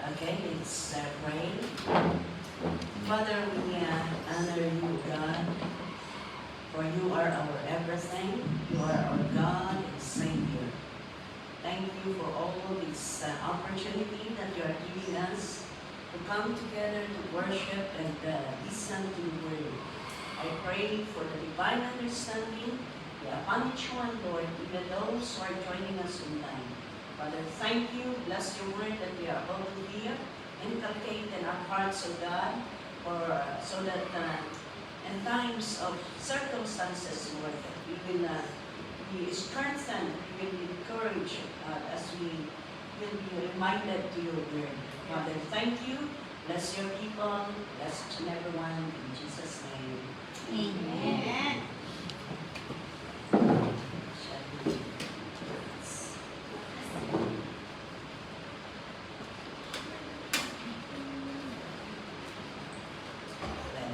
Okay, let's pray. Father, we honor you, God, for you are our everything. You are our God and Savior. Thank you for all this opportunity that you are giving us to come together to worship and listen to your word. I pray for the divine understanding upon each one, Lord, even those who are joining us online. Father, thank you. Bless your word that we are able to hear, inculcate in our hearts, O God, so that in times of circumstances, Lord, we will be strengthened, we will be encouraged as we will be reminded to your word. Father, thank you. Bless your people. Bless everyone. In Jesus' name. Amen.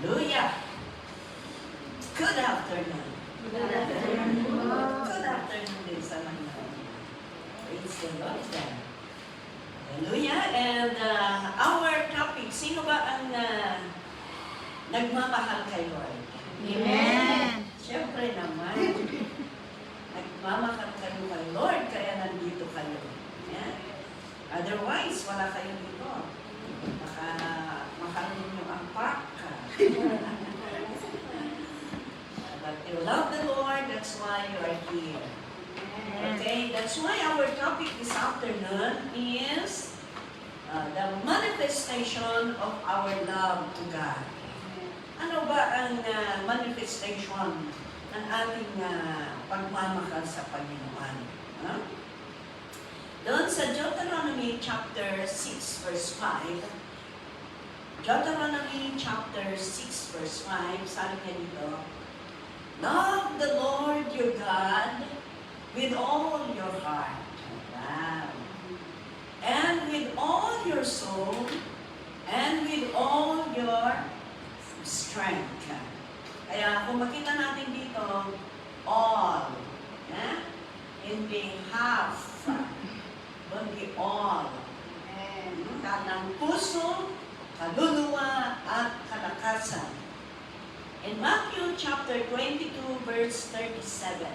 Hallelujah. Good afternoon. Good afternoon. Good afternoon din sa mga. Praise the Lord. Hallelujah. And our topic, sino ba ang nagmamahal kay Lord? Amen. Siyempre naman. Nagmamahal kayo kay Lord, kaya nandito kayo. Yeah? Otherwise, wala kayo dito. Baka mahal ninyo ang park. But you love the Lord, that's why you are here. Okay, that's why our topic this afternoon is the manifestation of our love to God. Ano ba ang manifestation ng ating pagmamahal sa Panginoon? Huh? Doon sa Deuteronomy chapter 6 verse 5, Deuteronomy chapter 6 verse 5, sabi niya dito, love the Lord your God with all your heart. Wow. And with all your soul, and with all your strength. Kaya kung makita natin dito, all. Yeah? Hindi half. Kundi all. Kanang puso, kaluluwa, at kalakasan. In Matthew chapter 22 verse 37.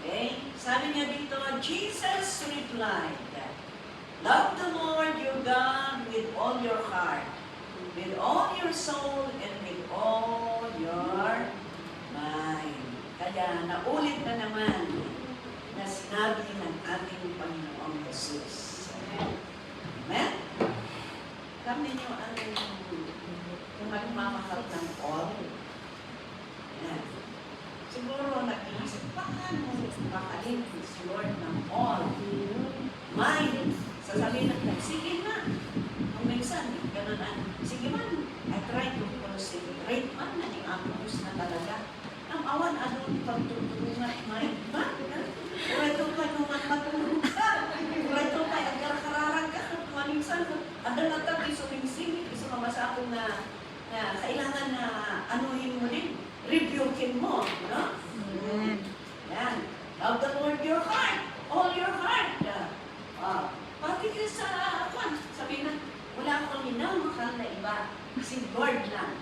Okay? Sabi niya dito, Jesus replied, love the Lord your God with all your heart, with all your soul, and with all your mind. Kaya naulit na naman na sinabi ng ating Panginoong Jesus. Amen? Alam ninyo ang magmamahal ng all. Ayan. Siguro nag-iisip, paano makalin si Lord ng all? Mind. Sasabihin natin, sige na. Kung minsan, gano'n na, sige man, I try to concentrate man na yung apos na talaga. Ang awan, anong pagtutulungan, mind man. Kaya ito pa naman matulog ka. Kaya ito pa, agar-kararang ka. Kung minsan, ada na tabi, sumingsing, isa mamasa ako na kailangan na anuhin mo din, rebukin mo, no? Yan. Love the Lord your heart, all your heart. Pati ka sa, sabihin na, wala akong minamahal na iba, si Lord lang.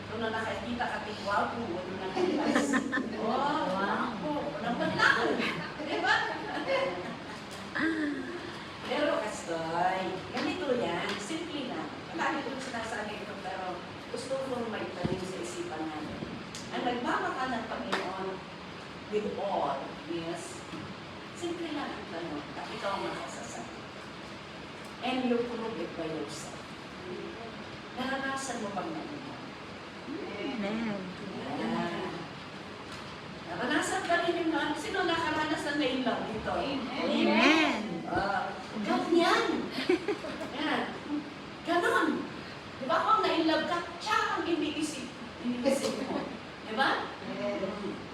Kung na nakikita ka tingwaw ko, wala na kilas. Oh, wow. Walang panlakan. Diba? Pero, Kastoy, ganito yan, simple na. Lagi ko sinasabi ito, pero gusto kong may tanim sa isipan natin. Ang nagmamahal ng Panginoon with all, yes, simple lang ang tanong, at ikaw ang makasasabi. And you prove it by yourself. Naranasan mo bang ganito? Amen. Naranasan ka rin yung mga, sino nakaranasan na ilang dito? Amen. Ganyan. Yan. Ganon. Di ba kung na-inlove ka, siya ang iniisip mo. Di ba?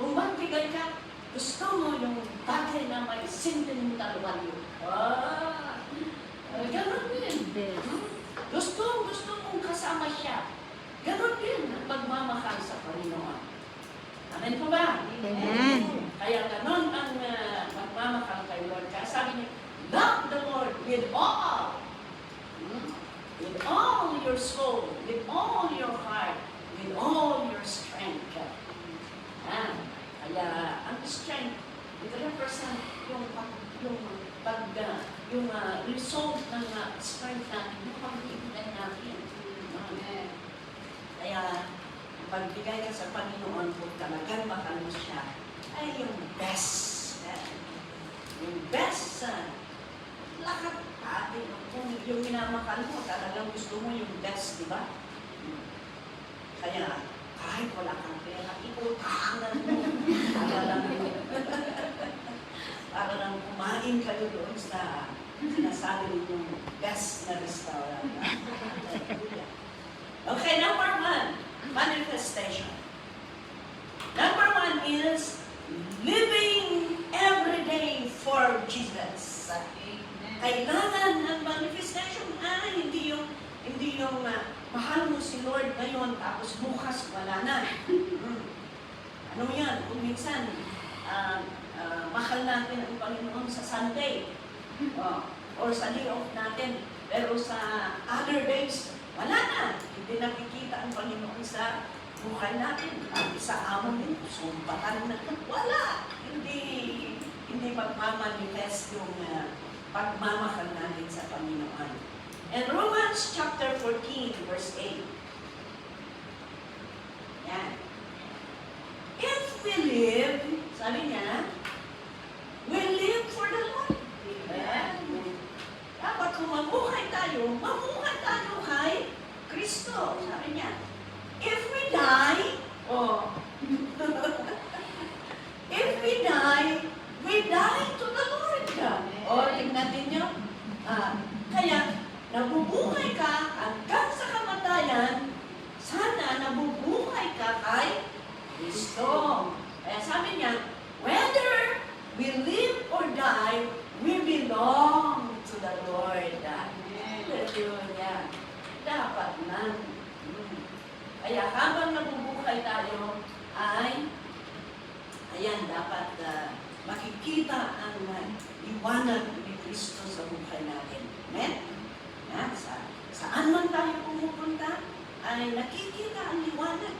Kung magbigay ka, gusto mo yung bagay na may sentimental value. Ganon din. Gusto mong kasama siya. Ganon din ang pagmamahal sa Panginoon. Amen po ba? Amen. Kaya ganon ang magmamahal kay Lord. Kaya sabi niya, love the Lord with all your soul, with all your heart, with all your strength. Kaya ang strength, it represent yung result ng strength natin, yung pagbibigay natin. Kaya, ang pagbigay ka sa Panginoon kung talagang mahal mo siya, ay yung best. Yung best sa lahat natin. Kung yung minamakal mo, talagang gusto mo yung best, di ba? Kaya, kahit wala kang pera, iputangan mo. Para lang kumain kayo doon sa sinasabi yung best na restaurant. Okay, number 1, manifestation. Number 1 is living every day for Jesus. Kailangan ng manifestation hindi yung mahal mo si Lord ngayon tapos bukas wala na. Ano yan? Kung minsan mahal natin ang Panginoon sa Sunday or sa day off natin, pero sa other days wala na. Hindi nakikita ang Panginoon sa buhay natin. Sa amo din, sumpatan na. Wala. Hindi magmamanifest yung pagmamahal natin sa Panginoon. And Romans chapter 14, verse 8. Yan. If we live, sabi niya, we live for the Lord. Yan. Dapat kung mamuhay tayo kay Kristo. Sabi niya, if we die, we die to the Lord. Tingnan ninyo. Kaya, nabubuhay ka hanggang sa kamatayan, sana nabubuhay ka kay Kristo. Kaya sabi niya, whether we live or die, we belong to the Lord. Hallelujah. Dapat na. Kaya habang nabubuhay tayo, dapat makikita ang liwanag ni Kristo sa buhay natin. Amen? Saan man tayo pumupunta, ay nakikita ang liwanag.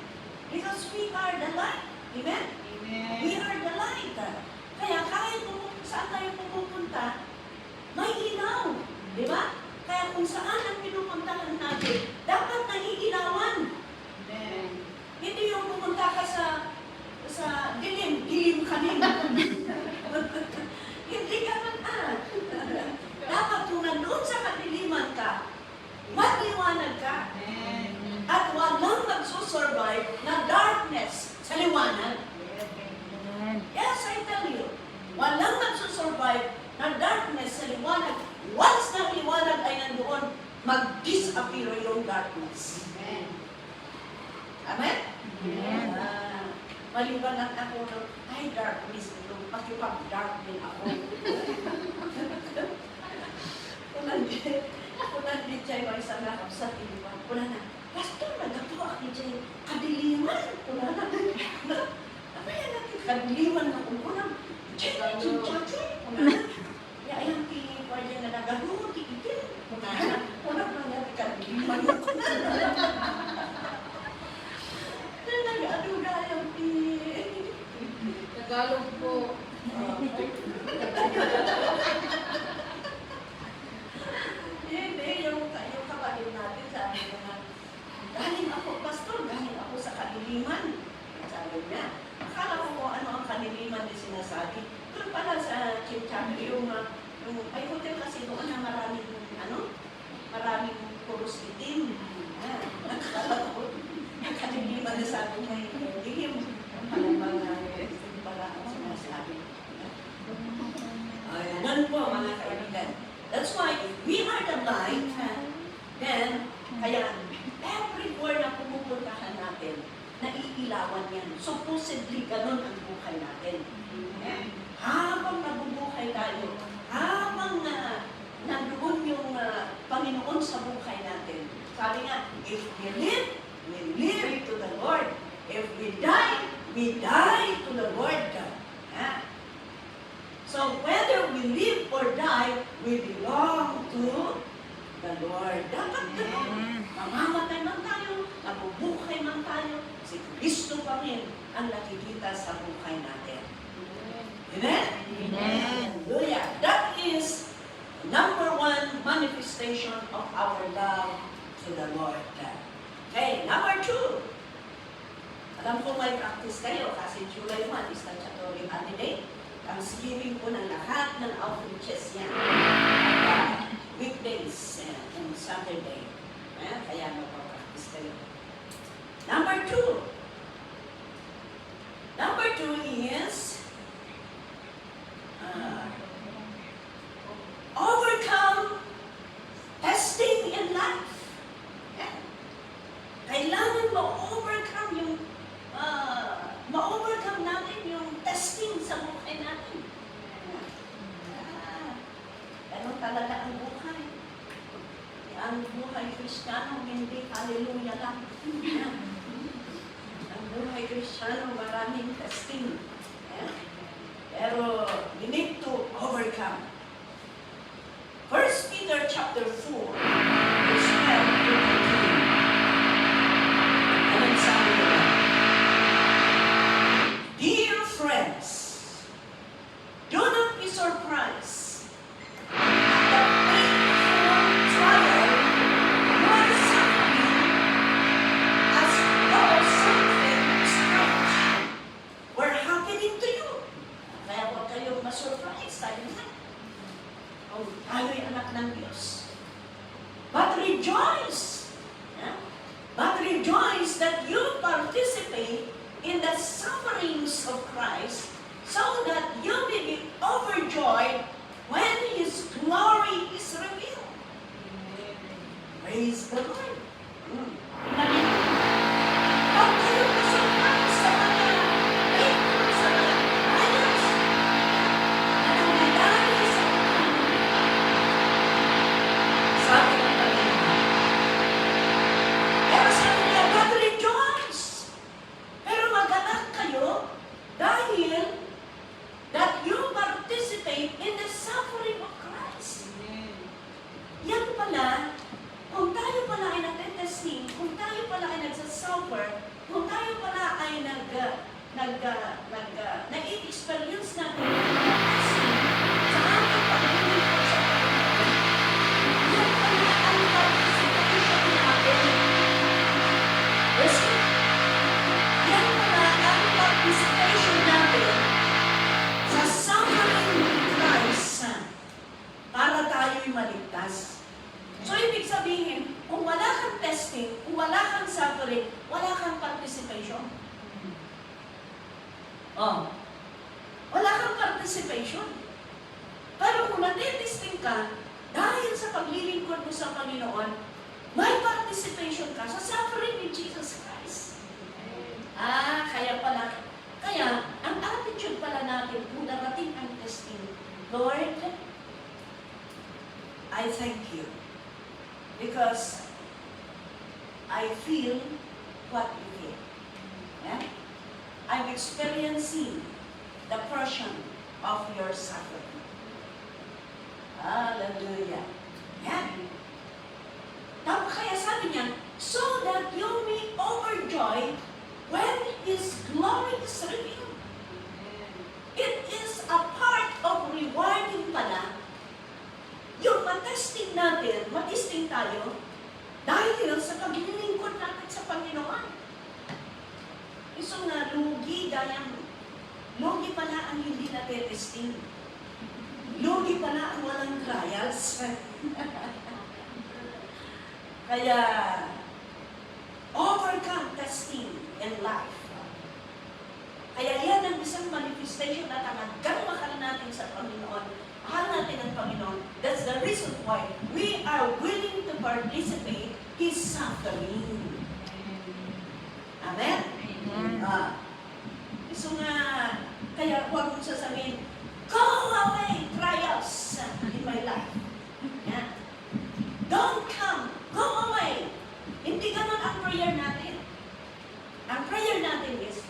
Because we are the light. Amen? Amen. We are the light. Kaya kahit saan tayo pumupunta, may ilaw. Di ba? Kaya kung saan ang pinupuntahan natin, dapat naiilawan. Amen. Hindi yung pumunta ka sa dilim ka din. Hindi ka man dapat kung nandun sa kadiliman ka, magliwanag ka. Amen. At walang magsusurvive na darkness sa liwanag. Yes, I tell you. Walang magsusurvive na darkness sa liwanag. Once na liwanag ay nandoon, mag-disappear yung darkness. Amen. Amen? Amen. Maliban at ako ng, ay darkness ito, pakipag-dark din ako. Kung nandit siya yung isang lakap sa tilipan, wala na, Pastor, nagkapo ako siya, kadiliman, wala na. Ano yan natin, kadiliman na umulang, Chay, wala na. Yung tilipan niya na nagaluti, itin, wala na. Wala na kadiliman na ko na. Nag-aduga yung Tagalog po. Hindi, yung kapatid natin sabi ko na, galing ako, Pastor, galing ako sa kadiliman. Sabi niya, akala ko kung ano ang kadiliman din sinasabi. Doon pala sa Chinchapi, ay hotel kasi doon na maraming puros itim. Akala ko, ang kadiliman na sabi niya, lihim. Pala ang sinasabi. Ayan po mga kaibigan. That's why we are the light. Then, kaya everywhere na pumupuntahan natin, naiilawan yan. Supposedly, ganun ang buhay natin. Habang nabubuhay tayo, habang nandoon yung Panginoon sa buhay natin. Sabi nga, if we live to the Lord. If we die to the Lord. So whether we live or die, we belong to the Lord. Dapat ganun. Mamamatay man tayo, nabubuhay man tayo, si Kristo pa rin ang nakikita sa buhay natin. Amen? Amen. Hallelujah. That is number one manifestation of our love to the Lord. Okay, number two. Alam ko may practice kayo kasi July 1 is the Catholic holiday. Thanksgiving po ng lahat ng outreaches niya. Weekdays and Saturday. Kaya magpa-practice kayo. Number two. Number two is overcome testing in life. Yeah. Kailangan ma-overcome yung ma-overcome natin yung testing sa buhay natin. Ganun talaga ang buhay. Ang buhay Kristiyano, hindi hallelujah lang. Ang buhay Kristiyano, maraming testing. Pero we need to overcome. 1 Peter chapter 4, verse 12 to 13. Anong sabi nila? Dear friends, do not be surprised at the painful trial you are suffering as though something strange were happening to you. Kaya huwag kayong masurprise, sabi na. Oh, tayo'y anak ng Diyos. But rejoice! Yeah? But rejoice that you participate in the sufferings of Christ so that you may be overjoyed when His glory is revealed. Praise the Lord. Huwag kayong masurprise sa mga painful, sa mga trials na nangyayari sa sabi ng Panginoon. Pero sabi niya, but rejoice! Pero mag-anak kayo dahil that you participate in the suffering of Christ. Yan pala, kung tayo pala ay nag-testing, kung tayo pala ay nagsasuffer, kung tayo pala ay nai-experience natin yung testing sa ating paglilingkod sa Panginoon, yan pala ang participation natin. Listen. Yan pala ang participation natin sa suffering of Christ para tayo'y maligtas. So, ibig sabihin, kung wala kang testing, kung wala kang suffering, wala kang participation. Oh. Wala kang participation. Pero kung natitesting ka, dahil sa paglilingkod mo sa Panginoon, may participation ka sa suffering ni Jesus Christ. Kaya, ang attitude pala natin kung darating ang testing, Lord, I thank you because I feel what you feel. Yeah? I'm experiencing the portion of your suffering. Hallelujah. Yeah? Kaya sabi niya, so that you may overjoy when His glory is revealed. It is a part of rewarding pala. Yung matesting natin, matesting tayo, dahil sa paglilingkod natin sa Panginoon. Iso nga, lugi pala ang hindi natetesting. Lugi pala ang walang trials. Kaya, overcome testing in life. Kaya yan ang isang manifestation na talagang mahal natin sa Panginoon. Mahal natin ang Panginoon. That's the reason why we are willing to participate His suffering. Amen? So nga, kaya huwag mong sasabihin, go away, trials in my life. Yeah. Don't come, go away. Hindi ganun ang prayer natin. Ang prayer natin is,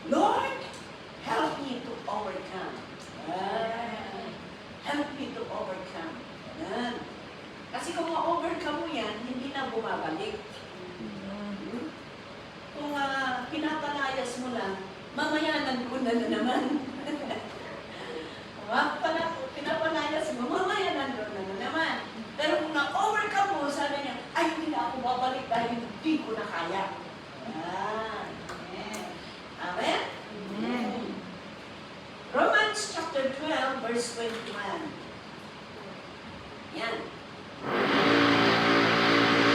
Lord, help me to overcome. Help me to overcome. Kasi kung ma-overcome babalik. Kung pinapalayas mo lang, mamayanan ko na naman. Pinapalayas mo, mamayanan ko na naman. Pero kung na-overcome mo, sabi niya, ay, hindi na ako babalik dahil hindi ko na kaya. Amen. Amen? Amen. Romans chapter 12, verse 21. Yan.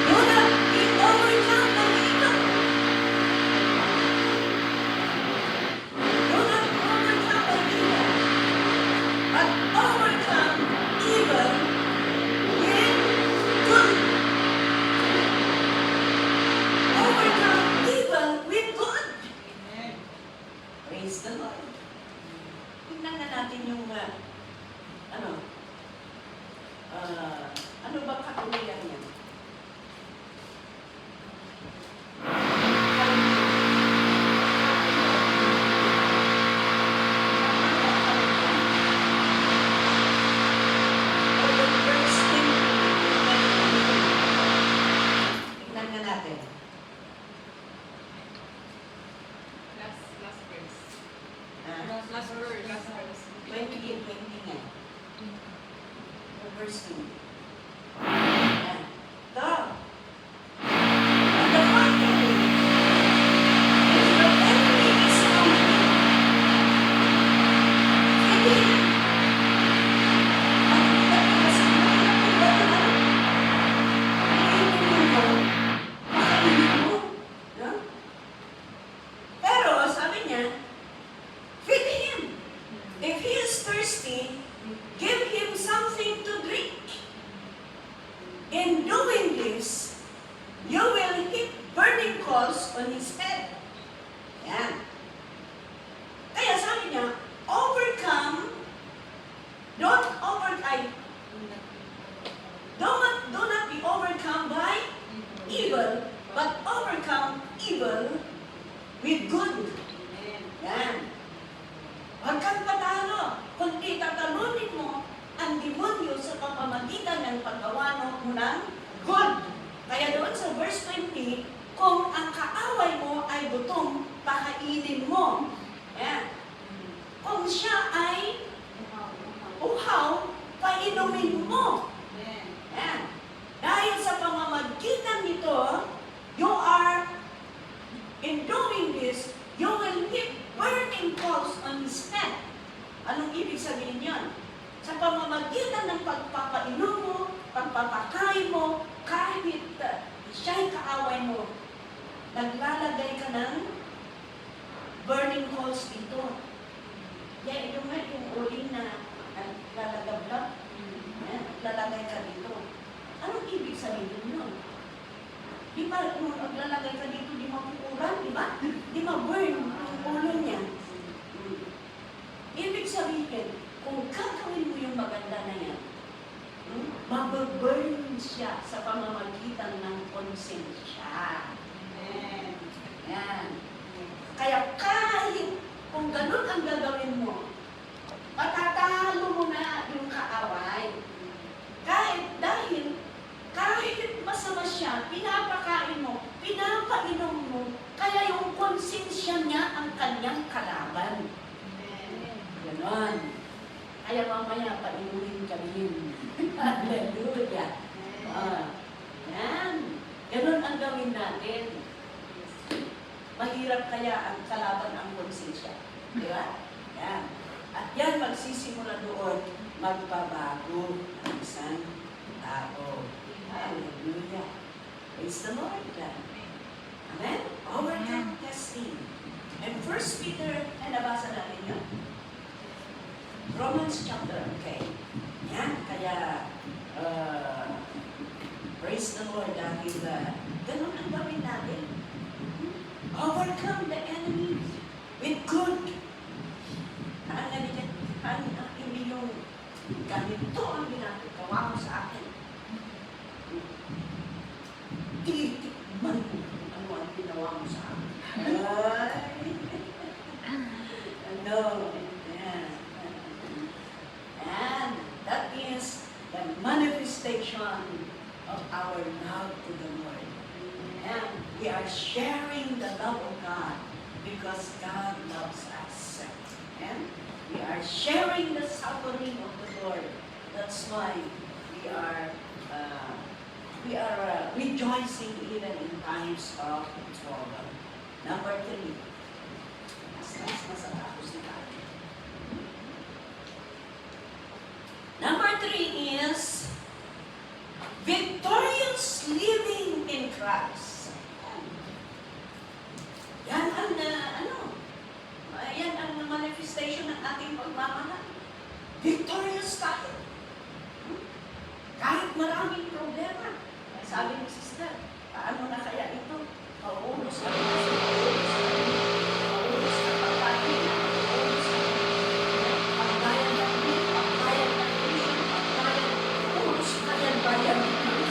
Do not be overcome by evil. Do not overcome by evil, but overcome evil with good. Overcome evil with good. Praise the Lord. Tingnan na natin yung, ano ba katuloyan niya? Tingnan na natin. Last verse. Ah, Last verse. 20 nga. Verse 2. Ayan. Ito. And the final way is the enemy is coming. Hindi. Ang pagkakas mo na pero sabi niya, feed him. If he is thirsty, give him something to drink. In doing this, you will heap burning coals on his head. Yan. Kaya sabi niya, do not be overcome by evil, but overcome evil with good. Yan. Huwag kang patalo, kundi tatalunin mo ang demonyo sa pamamagitan ng paggawa mo ng good. Kaya doon sa verse 20, kung ang kaaway mo ay gutom, pakainin mo. Yan. Kung siya ay uhaw, painumin mo. Yan. Dahil sa pamamagitan nito, you are, in doing this, you will heap burning coals on his head. Anong ibig sabihin yan? Sa pamamagitan ng pagpapainom mo, pagpapakain mo, kahit siya'y kaaway mo, naglalagay ka ng burning coals dito. Yan, yung uling na naglalagablag, naglalagay ka dito. Anong ibig sabihin yun? Di ba, kung naglalagay ka dito, di mapukuran, di ba? Di ma-burn yung ulo niya. Ibig sabihin, kung gagawin mo yung maganda na yan, mababurn siya sa pamamagitan ng konsensya. Yan. Kaya kahit kung ganun ang gagawin mo, patatalo mo na yung kaaway. Kahit masama siya, pinapakain mo, pinapainom mo, kaya yung konsensya niya ang kanyang kalaban. Ganon. Kaya mamaya painuhin kami. Hallelujah. Yan. Ganon ang gawin natin. Mahirap kaya ang kalaban ang konsensya. Di ba? Yan. At yan, magsisimula doon, magbabago ang isang tao. Hallelujah. Praise the Lord. Amen? Overcome testing. And 1 Peter, nabasa natin yun? Romans chapter, okay. Yan, kaya, praise the Lord dahil ganun ang gawin natin. Overcome the enemy with good. Hindi yung ganito ang ginagawa mo sa akin. Titikman mo ano ang ginawa mo sa akin. Ano? Yan. And that is the manifestation of our love to the Lord. And we are sharing the love of God because God loves us. And we are sharing the suffering of the Lord. That's why we are rejoicing even in times of trouble. Number 3. Mas masatapos na tayo. Number 3 is victorious living in Christ. Yan ang yan ang manifestation ng ating pagmamahal. Victorious tayo. Kahit maraming problema. Sabi ni sister, paano na kaya ito? Mauulos ka na sa mauulos ka pagkain, mauulos ka pagbayan ng bill, pagbayan ng tuition, pagbayan, mauulos ka yan, bayan ng bill.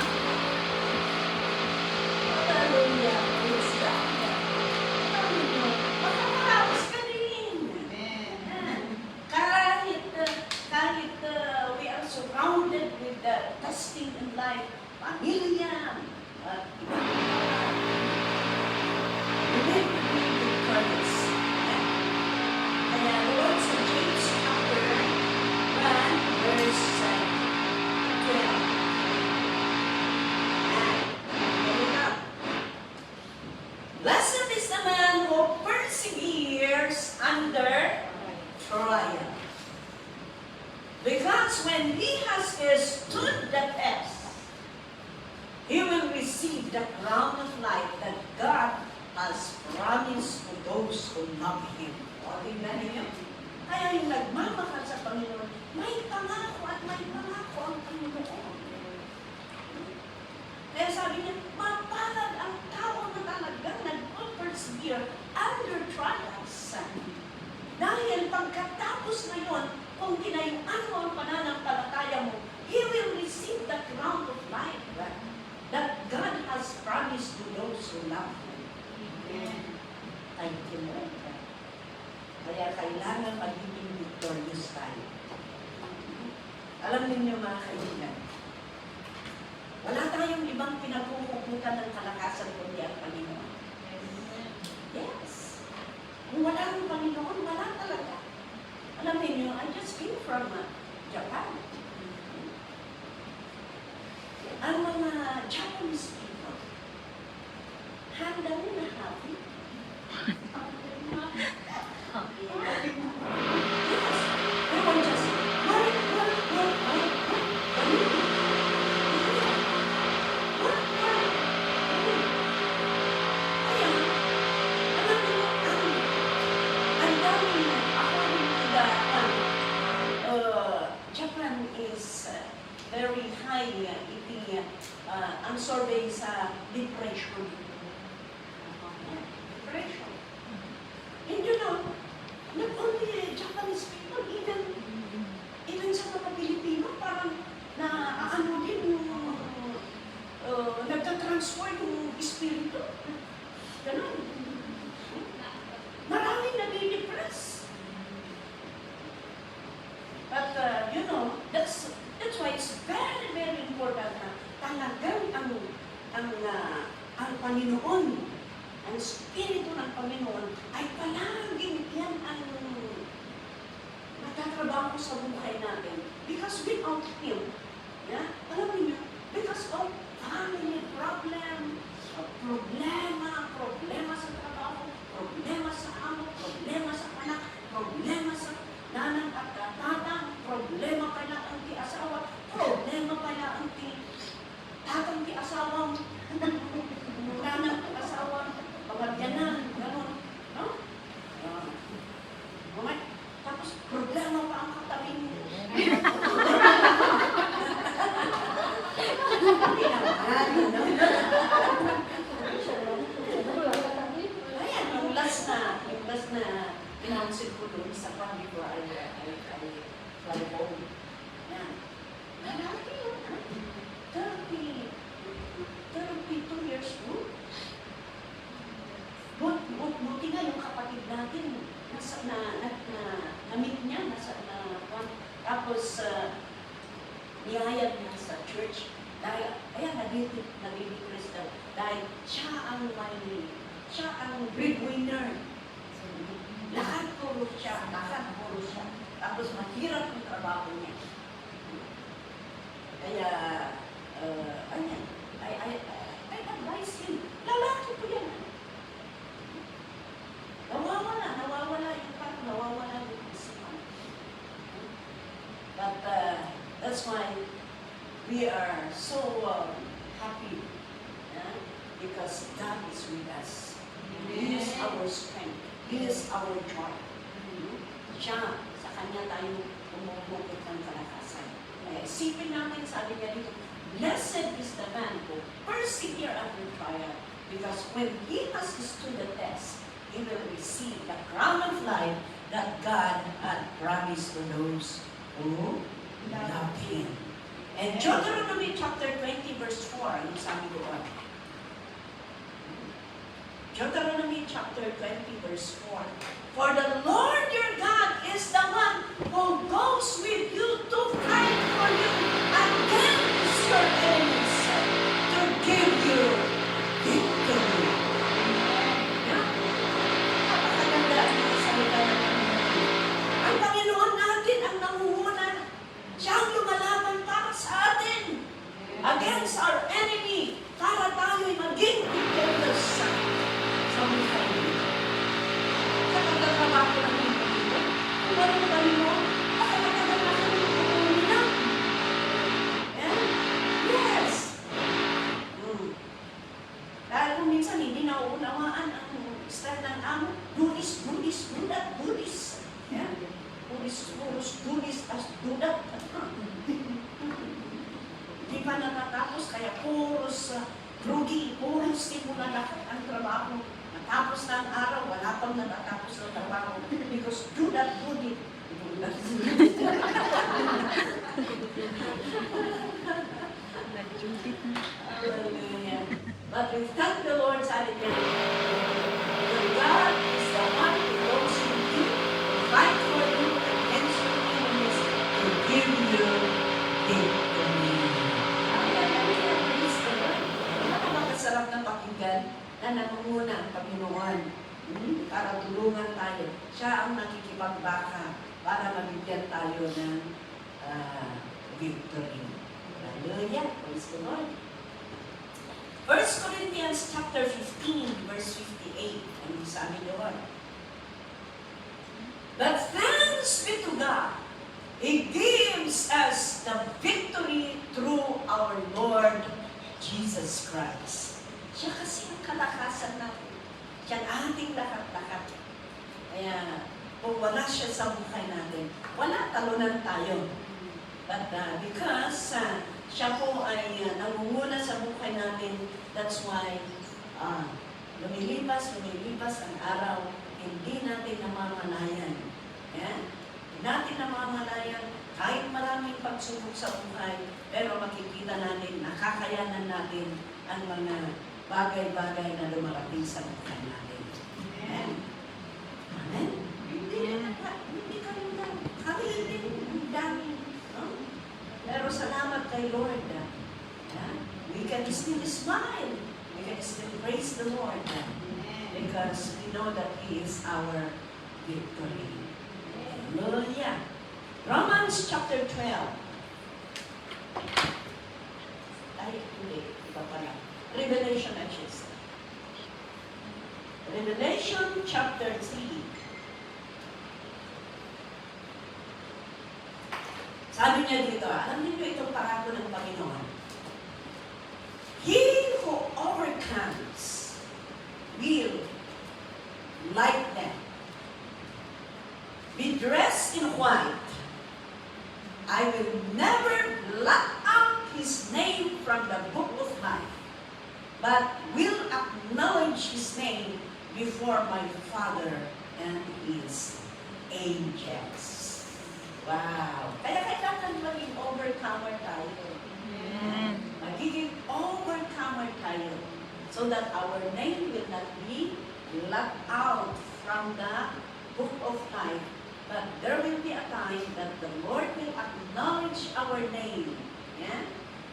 Hallelujah, praise God. Hallelujah, makakaraos ka din. Kahit we are surrounded with the testing in life, pamilya, at ibang we need to be victorious. Kaya Lord sa James chapter 1, verse 12. Blessed is the man who perseveres under trial. Because when he has stood the test, he will receive the crown of life that God has promised to those who love Him. O, tingnan niyo. Kaya yung nagmamahal sa Panginoon, may pangako at may pangako ang Panginoon. Kaya sabi niya, mapalad ang tao na talagang nag-persevere under trials. Dahil pagkatapos na yun, kung tinayuan mo ang pananampalataya mo, he will receive the crown of life that God has promised to those who love Him. Amen. Thank you, Lord. Kaya kailangan magiging victorious tayo. Alam niyo mga kaibigan, wala tayong ibang pinagkukuputan ng kalakasan kundi ang Panginoon. Yes. Kung wala ang Panginoon, wala talaga. Alam niyo, I just came from Japan. Ang mga Japanese people, handa nila happy. They were just work. Kaya, alam niyo, ang daming, according to the Japan is very high ang survey sa depression. Depression. And you know, not only Japanese people, even sa mga Pilipino, parang ano din yung nagtatransfer yung espiritu. Ganun. Maraming nadidepress. But, you know, that's why it's very, very important na talagang ang Panginoon, ang Espiritu ng Panginoon, ay palaging yan ang natatrabaho sa buhay natin. Because without Him, alam niyo, because of family problem, problema sa trabaho, problema sa amo, problema sa anak, problema sa nanang at tatang, problema pala ang asawa, problema pala ang tatang asawa, nanang asawa, pamagyanan, gano'n. No? Tapos problema pa ang katabi mo. Ayan, yung last na pinaunsin ko doon sa before I fly home. Yan. Lalaki yun, 32 years old. Buti nga yung kapatid natin, na-meet niya, tapos niyayag niya sa church. Dahil, kaya nag-depress daw. Dahil siya ang breadwinner. Lahat puro siya. Tapos mahirap yung trabaho niya. Kaya, ayan, I advise him. Lalaki po yan. Nawawala yung isipan. But that's why we are so happy because God is with us. He is our strength. He is our joy. Siya, sa Kanya tayo umubukit ng kalakasan. Isipin natin, sabi niya dito, blessed is the man who persevere under trial, because when he has stood the test, he will receive the crown of life that God had promised to those who love Him. And Deuteronomy chapter 20 verse 4, yung sabi doon. Deuteronomy chapter 20 verse 4. For the Lord your God is the one who goes with you to fight for you against your enemies to give you victory. Napakaganda ang mga salita ng Panginoon. Ang Panginoon natin ang nangunguna. Siya ang lumalaban para sa atin against our enemy para tayo'y maging victorious sa buhay niya. Sa pagkatrabaho ng Panginoon, kung ano ang Panginoon, nakakatagal na kami ng Panginoon. Yes! Dahil kung minsan hindi nauunawaan ang style ng amo, dulis, dudat, dulis. Dulis, tas dudat. Di pa natatapos, kaya puros rugi, puros simula lahat ang trabaho. Natapos na ang araw, wala pang natatapos ng trabaho. Because dudat, dulit. Hallelujah. But we thank the Lord, sabi niya, your God is the one who goes with you, to fight for you against your enemies, to give you victory. Hallelujah. Praise the Lord. Napakasarap ng pakinggan na nangunguna ang Panginoon para tulungan tayo. Siya ang nakikipagbaka para mabigyan tayo ng victory. Hallelujah. Praise the Lord. 1 Corinthians chapter 15, verse 58. Ang sabi doon. But thanks be to God, He gives us the victory through our Lord Jesus Christ. Siya kasi ang kalakasan natin. Siya ang ating lahat-lahat. Kaya, kung wala siya sa buhay natin, wala, talunan tayo. But because siya po ay nangunguna sa buhay natin, that's why lumilipas ang araw, hindi natin namamalayan. Yeah? Hindi natin namamalayan, kahit maraming pagsubok sa buhay, pero makikita natin, nakakayanan natin ang mga bagay-bagay na lumarating sa buhay natin. Amen? Amen? Hindi kami lang. Kami din ang dami. Pero salamat kay Lord. We can still smile. We can still praise the Lord. Because we know that He is our victory. Hallelujah. Romans chapter 12. Ay, hindi. Iba pala. Revelation, I should say. Revelation chapter 3. Sabi niya dito, alam niyo itong parako ng Panginoon. He who overcomes will, like them, be dressed in white. I will never blot out his name from the book of life, but will acknowledge his name before my Father and his angels. Wow! Kaya kailangan maging overcomer tayo. Amen. Magiging overcomer tayo. So that our name will not be locked out from the book of life. But there will be a time that the Lord will acknowledge our name. Yeah?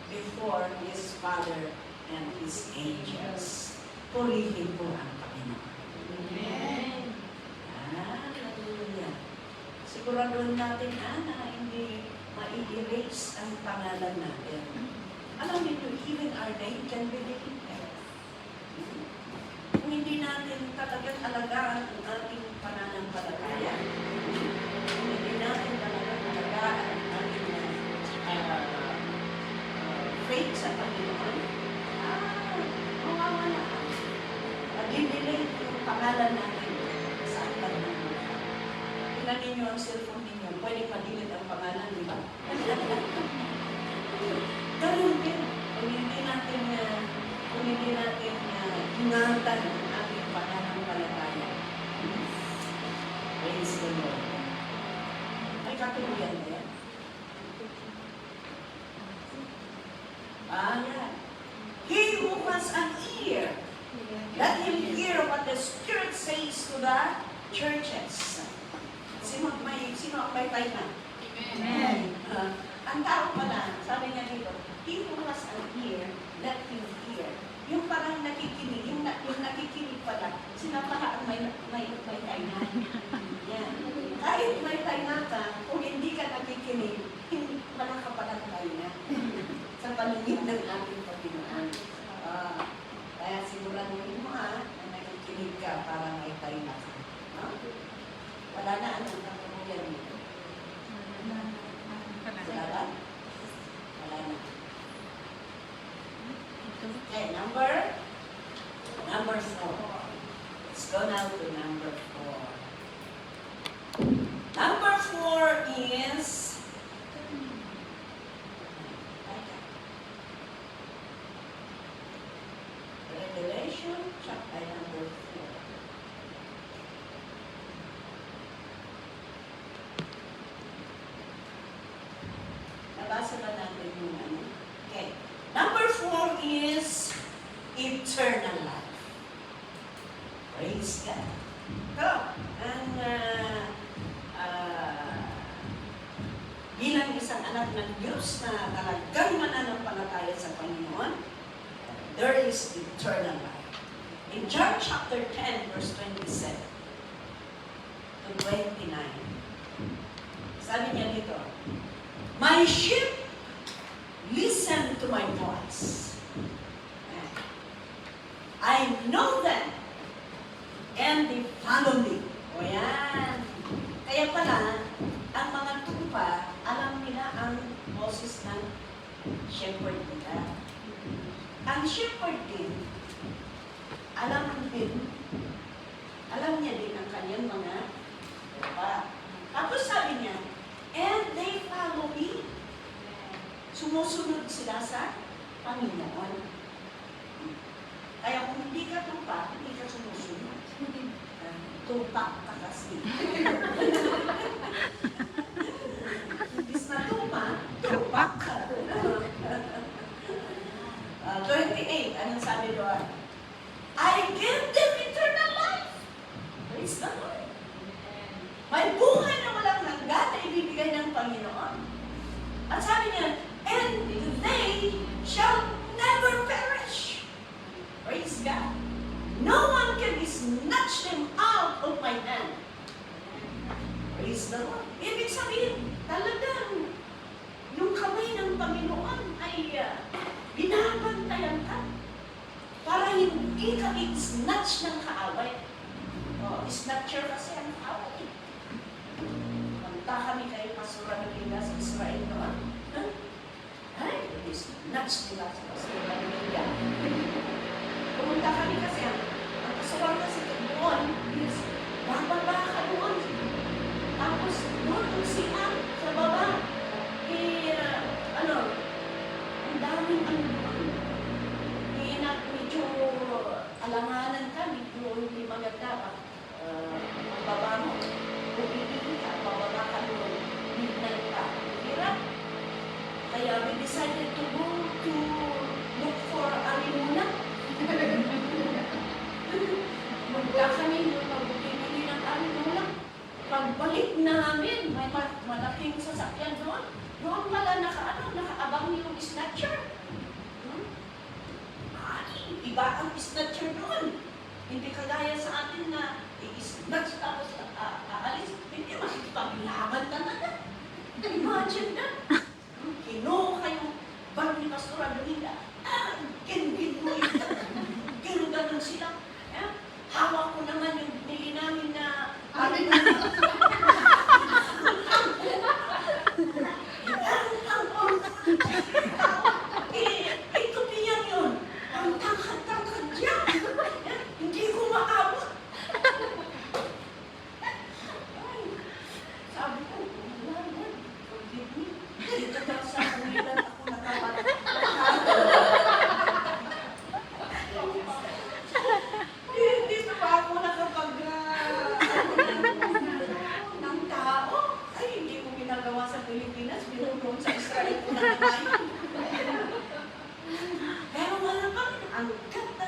before His Father and His angels. Purihin po ang Panginoon. Amen. Hallelujah. Siguraduhin natin, na hindi ma-erase ang pangalan natin. Alam niyo, even our name can be deleted. Kung hindi natin talagang alagaan ang ating pananampalataya, kung hindi natin talagang alagaan ang ating faith sa Panginoon, mawawala. Mag-delete yung pangalan natin sa aklat ng buhay. Tingnan ninyo ang cellphone ninyo, pwede ma-delete ang pangalan, di ba? Ganun din, kung hindi natin ingatan ang ating pananampalataya. Praise the Lord. Ay katuluyan din. Yan. He who has an ear, let him hear what the Spirit says to the churches. Sino ang may tayo na? Amen. Ang tao pala, sabi nga dito, he who has an ear, let him hear. Yung parang nakikinig, yung nakikinig pala, sila pala ang may tayo na. Yan. Kahit may tayo na ka, kung hindi ka nakikinig, hindi pala ka pala tayo na. Sa paningin ng ating Panginoon. Kaya siguraduhin mo na nakikinig ka para may tayo na ka. Wala na anong katuluyan dito. Wala ba? Wala na. Okay, number 4. Let's go now to number 4. Number 4 is Revelation chapter number 4. Nabasa ba natin yung ano? Okay. Number 4 is eternal life. Praise God. So, bilang isang anak ng Diyos na talagang mananampalataya sa Panginoon, there is eternal life. In John chapter 10, verse 27 to 29, sabi niya dito, my sheep listen to my voice. I know them and they follow me. O yan. Kaya pala, ang mga tupa, alam nila ang boses ng shepherd nila. Ang shepherd din, alam niya din ang kanyang mga tupa. Tapos sabi niya, and they follow me. Sumusunod sila sa Panginoon. Kaya kung hindi ka tupa, hindi ka sumusunod. Tupak ka kasi. Imbis na tupak ka. 28, anong sabi doon? I give them eternal life. Praise the Lord. May buhay na walang hanggan na ibibigay ng Panginoon. At sabi niya, and they shall never perish. Praise God. No one can snatch them out of my hand. Praise the Lord. Ibig sabihin, talagang yung kamay ng Panginoon ay binabantayan ka para hindi ka i-snatch ng kaaway. Snatcher kasi ang kaaway. Punta kami kayo pasuran nila sa Israel noon. Ay, snatch nila sa pasuran nila. Pumunta kami kasi ang pasuran kasi doon is bababa ka doon. Tapos doon yung siya sa baba. Ang daming doon. Medyo alanganan ka, medyo hindi maganda. Ang baba mo, bumibili ka, bababa ka doon, midnight ka. Hirap. Kaya we decided to go to look for Arimuna. Magka kami, magbibili ng Arimuna. Pagbalik namin, may malaking sasakyan doon. Doon pala nakaabang yung snatcher. ang snatcher doon. Hindi kagaya sa atin na i-snatch tapos aalis. Hindi, makikipaglaban talaga. Imagine that. Kinuha yung bag ni Pastor Adolinda. Kinbin mo yun. Ginuganon sila. Hawak ko naman yung binili namin na ito piyan yun. Ang tangkad-tangkad niya. Hindi ko maabot. Ay, sabi ko, Lord, forgive me. Dito daw sa kanila ako nakapatid. Dito pa ako nakapag ng tao. Ay, hindi ko ginagawa sa Pilipinas. Binulong sa Israel ko na naman. Pero wala pa rin. Ang ganda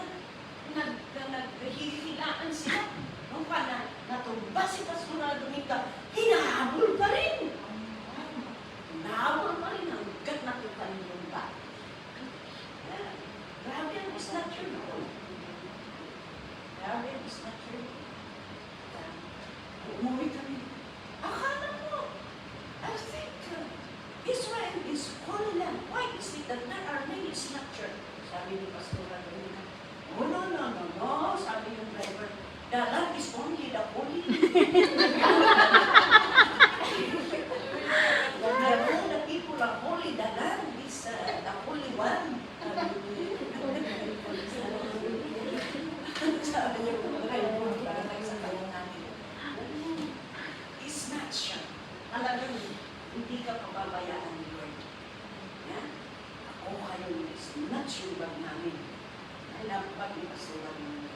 naghihilaan sila. Nung pa natumba si Pastor Adolinda, hinahabol pa rin. Hinahabol pa rin. Ang ganda ko pa rin yung ba. Grabe ang snatcher noon. Grabe ang snatcher. Umuwi kami. Akala mo, I think Israel is holy land. Why is it that there are many snatchers? Sabi ni Pastor Adolinda. Oh, no. Sabi yung driver, the land is only the holy. The people are holy. The land is the holy one. Sabi niya, para sa kanya natin. Snatcher. Talagang hindi ka pababayaan ni Lord. Yan. Ako kayo snatch yung bag namin. Alam ko ni Pastor Adolinda.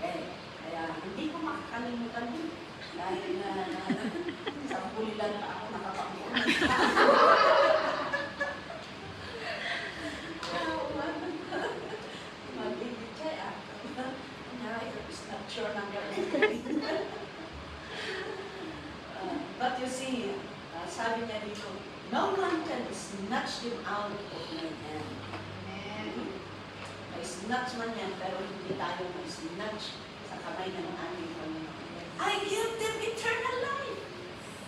Kaya hindi ko makakalimutan yun. Dahil sa huli lang pa ako nakapakuha. Magigit kaya. Snatcher ng gawin. But you see, sabi niya dito, no one can snatch him out of my hand. May-snatch man yan, pero hindi tayo may-snatch sa kamay ng aming Panginoon. I give them eternal life,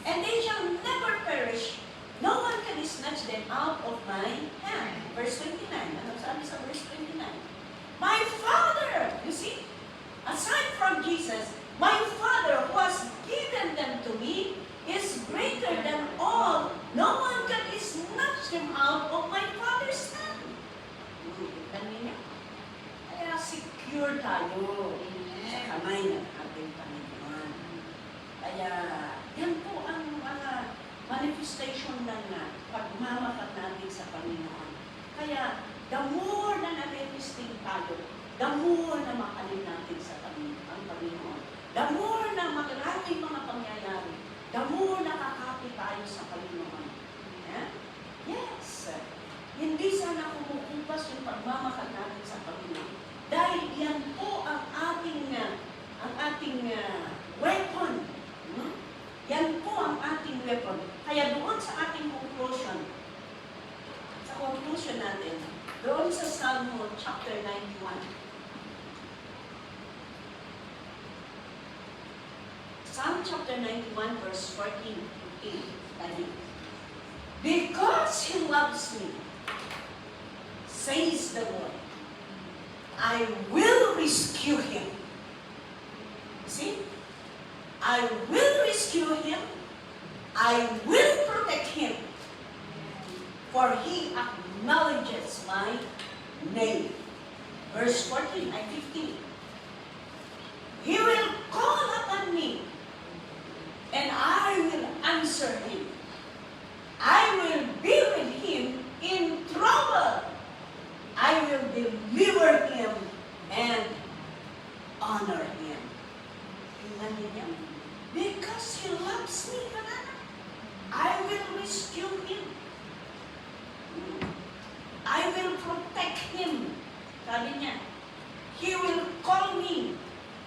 and they shall never perish. No one can snatch them out of my hand. Verse 29. Ano sabi sa verse 29? My Father, you see, aside from Jesus, my Father who has given them to me is greater than all. No one can snatch them out of my Father's hand. Kanina? Kaya secure tayo sa kamay ng ating Panginoon. Kaya yan po ang mga manifestation ng pagmamahal natin sa Panginoon. Kaya the more na na-manifesting tayo, the more na mahalin natin sa ang Panginoon. The more na maraming mga pangyayari, the more nakakapit tayo sa Panginoon. Yeah? Yes. Hindi sana kumukupas yung pagmamahal natin sa Panginoon. Dahil yan po ang ating weapon. Yan po ang ating weapon. Kaya doon sa ating conclusion natin, doon sa Psalm chapter 91, Psalm chapter 91, verse 14 to 8. Because He loves me, says the Lord, I will rescue Him. See? I will rescue Him. I will protect Him. For He acknowledges my name. Verse 14 and 15. He will call upon me, and I will answer him. I will be with him in trouble. I will deliver him and honor him. Tingnan niyo. Because He loves me, I will rescue him. I will protect him. Sabi niya, He will call me.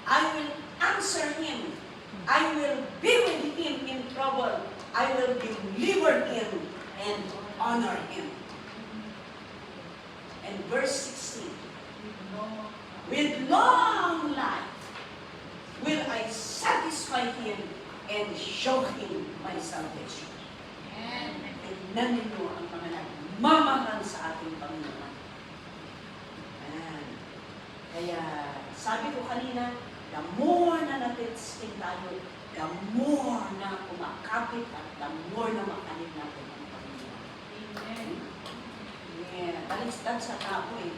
I will answer him. I will be with him in trouble. I will deliver him and honor him. And verse 16, with long life will I satisfy him and show him my salvation. Tignan ninyo ang mga nagmamahal sa ating Panginoon. Ayan. Kaya, sabi ko kanina, the more na natin tayo, the more na kumakapit at the more na makalit natin ang Panginoon. Yeah, baliktad sa tao eh.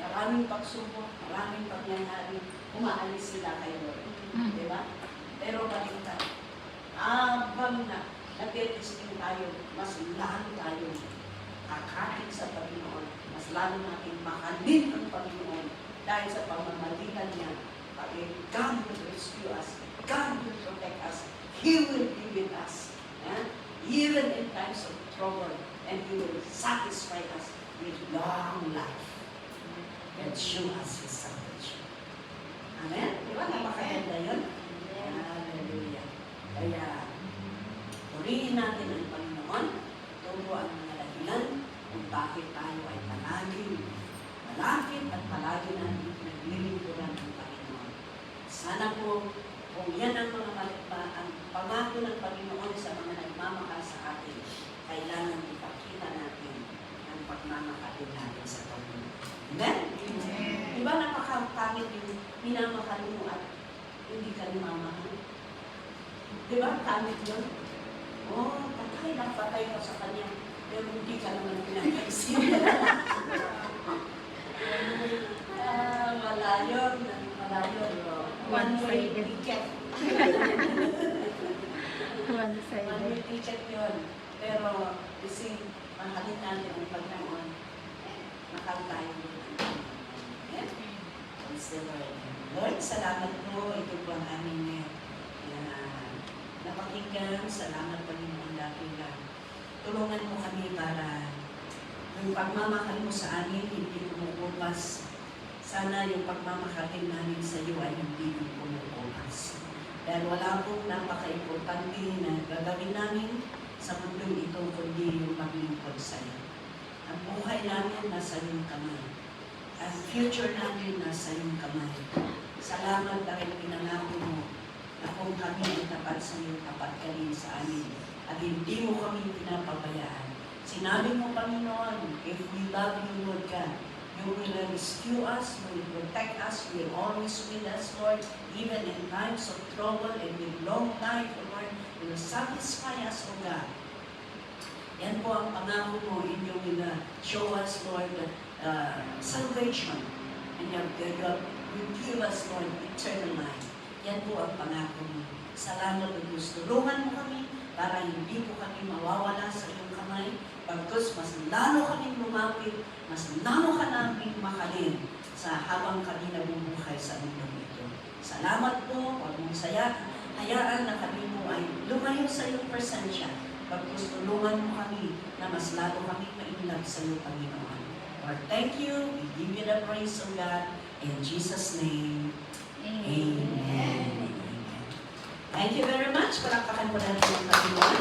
Maraming pagsubok, maraming pangyayari, umaalis sila kay Lord. Diba? Pero baliktad. Habang na nag-testing tayo, mas lalo tayo kakapit sa Panginoon. Mas lalo natin mahalin ang Panginoon dahil sa pamamagitan niya. God will rescue us. God will protect us. He will be with us. Even in times of trouble. And He will satisfy us with long life. And show us His salvation. Amen? Di ba? Napakaganda yun? Hallelujah. Kaya, purihin natin ang Panginoon. Ito ang mga dahilan kung bakit tayo ay palaging malapit at palagi natin naglilingkuran ng Panginoon. Sana po, kung yan ang mga ang pangako ng Panginoon sa mga nagmamahal sa atin, kailangan ipakita natin ang pagmamahal natin sa Panginoon. Amen? Amen. Diba napakapangit yung minamahal mo at hindi ka namamahal? Diba? Kamit yun? Oh, patay lang, patay ka sa kanya. Pero hindi ka naman pinag-exit. Malayo. One-way ticket. One-way ticket yun. Pero, kasi, mahalin natin ang Panginoon. Mahal tayo yun. Lord, salamat po. Ito po ang aming napakinggan. Salamat Panginoon dahil tulungan mo kami para yung pagmamahal mo sa amin hindi kumukupas. Sana yung pagmamahal din namin sa iyo ay hindi kumukupas. Dahil wala pong napaka-importante na gagawin namin sa mundong ito kundi yung paglingkod sa iyo. Ang buhay namin nasa iyong kamay. Ang future namin nasa iyong kamay. Salamat dahil pinangako mo na kung kami ay tapat sa iyo, tapat ka rin sa amin. At hindi mo kami pinapabayaan. Sinabi mo, Panginoon, if we love you, Lord God, you will rescue us, you will protect us, you will always with us, Lord, even in times of trouble and with long life, Lord, you will satisfy us, O God. Yan po ang pangako mo, inyong show us, Lord, salvation. And you will give us, Lord, eternal life. Yan po ang pangako mo. Salamat o Diyos. Tulungan mo kami para hindi po kami mawawala sa iyong kamay. Pagkus, mas lalo kami lumapit, mas lalo ka namin mahalin sa habang kami nabubuhay sa mundo ito. Salamat po, huwag mong hayaan na kami mo ay lumayo sa iyong presensya. Pagkus, tulungan mo kami na mas lalo kami mainlove sa iyo, Panginoon. Lord, thank you. We give you the praise of God. In Jesus' name, Amen. Thank you very much. Palakpakan po natin ang Panginoon.